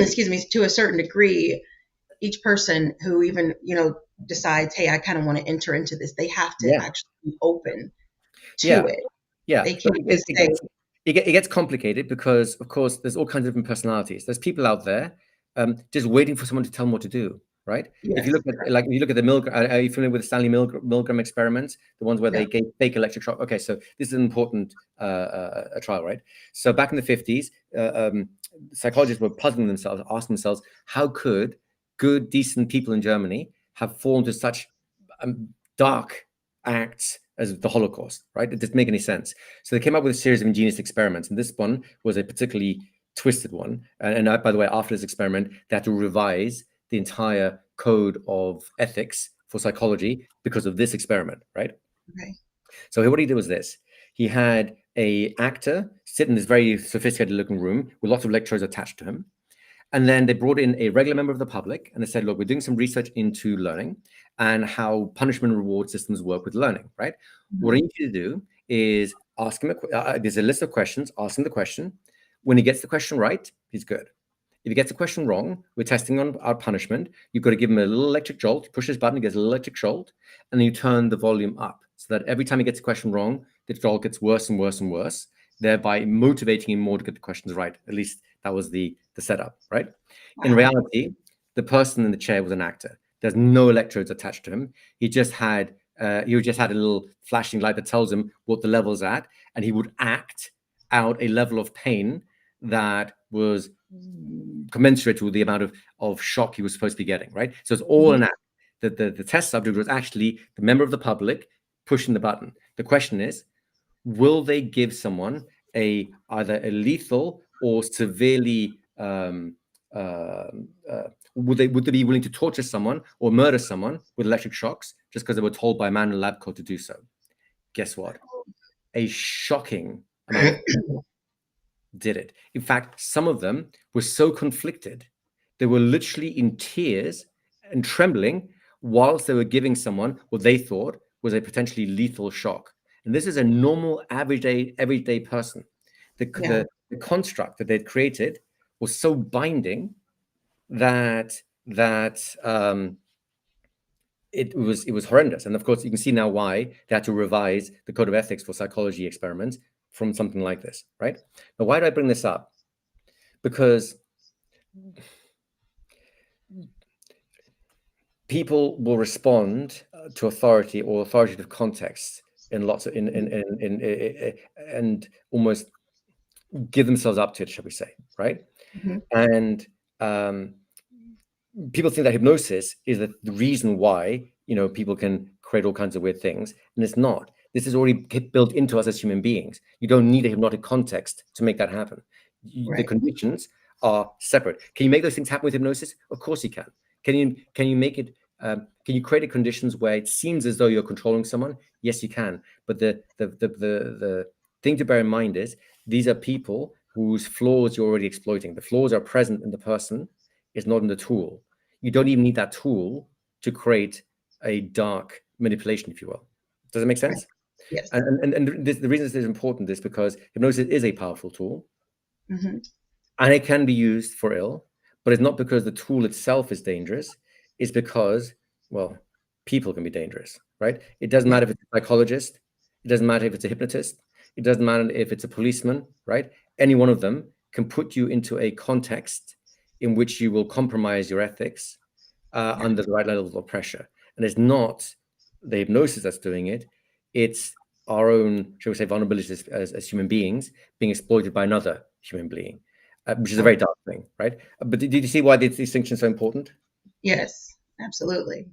excuse me, to a certain degree, each person who even, decides, hey, I kind of want to enter into this, they have to Yeah, actually be open yeah, to it. yeah. They But can't just say, it gets complicated because, of course, there's all kinds of different personalities. There's people out there just waiting for someone to tell them what to do, right? If you yes, look at like if you look at the Milgram, are you familiar with the Stanley Milgram experiments, the ones where yeah, they gave fake electric shock? Okay, so this is an important a trial, right? So back in the 50s, psychologists were puzzling themselves, asking themselves, how could good, decent people in Germany have fallen to such dark acts as the Holocaust, right? It doesn't make any sense. So they came up with a series of ingenious experiments, and this one was a particularly twisted one. And by the way, after this experiment, they had to revise the entire code of ethics for psychology because of this experiment, right? okay, So what he did was this. He had a actor sit in this very sophisticated looking room with lots of electrodes attached to him. And then they brought in a regular member of the public and they said, look, we're doing some research into learning and how punishment and reward systems work with learning, right? What I mhm, need you to do is ask him, there's a list of questions, ask him the question. When he gets the question right, he's good. If he gets the question wrong, we're testing on our punishment. You've got to give him a little electric jolt. You push his button, he gets a little electric jolt, and then you turn the volume up so that every time he gets a question wrong, the jolt gets worse and worse and worse, thereby motivating him more to get the questions right. At least that was the setup, right? In wow, reality, the person in the chair was an actor. There's no electrodes attached to him. He just had a little flashing light that tells him what the level's at, and he would act out a level of pain that was commensurate with the amount of shock he was supposed to be getting, right? So it's all mhm, an act. The test subject was actually the member of the public pushing the button. The question is, will they give someone either a lethal or severely would they be willing to torture someone or murder someone with electric shocks just because they were told by a man in a lab coat to do so? Guess what? A shocking amount of did it. In fact, some of them were so conflicted, they were literally in tears and trembling whilst they were giving someone what they thought was a potentially lethal shock. And this is a normal, everyday person. The, yeah, the, the construct that they'd created was so binding that it was horrendous. And of course, you can see now why they had to revise the code of ethics for psychology experiments from something like this, right? Now, why do I bring this up? Because people will respond to authority or authoritative context in lots of and almost give themselves up to it, shall we say, right? mhm, And um, people think that hypnosis is the reason why people can create all kinds of weird things, and it's not. This is already built into us as human beings. You don't need a hypnotic context to make that happen. The right, conditions are separate. Can you make those things happen with hypnosis? Of course you can. Can you make it? Can you create conditions where it seems as though you're controlling someone? Yes, you can. But the thing to bear in mind is these are people whose flaws you're already exploiting. The flaws are present in the person, is not in the tool. You don't even need that tool to create a dark manipulation, if you will. Does it make right, sense? yes, And the reason this is important is because hypnosis is a powerful tool mhm, and it can be used for ill, but it's not because the tool itself is dangerous. It's because, well, people can be dangerous, right? It doesn't yeah, matter if it's a psychologist. It doesn't matter if it's a hypnotist. It doesn't matter if it's a policeman, right? Any one of them can put you into a context in which you will compromise your ethics yeah, under the right level of pressure. And it's not the hypnosis that's doing it. It's our own, shall we say, vulnerabilities as human beings being exploited by another human being, which is a right, very dark thing, right? But did you see why the distinction is so important? yes, absolutely.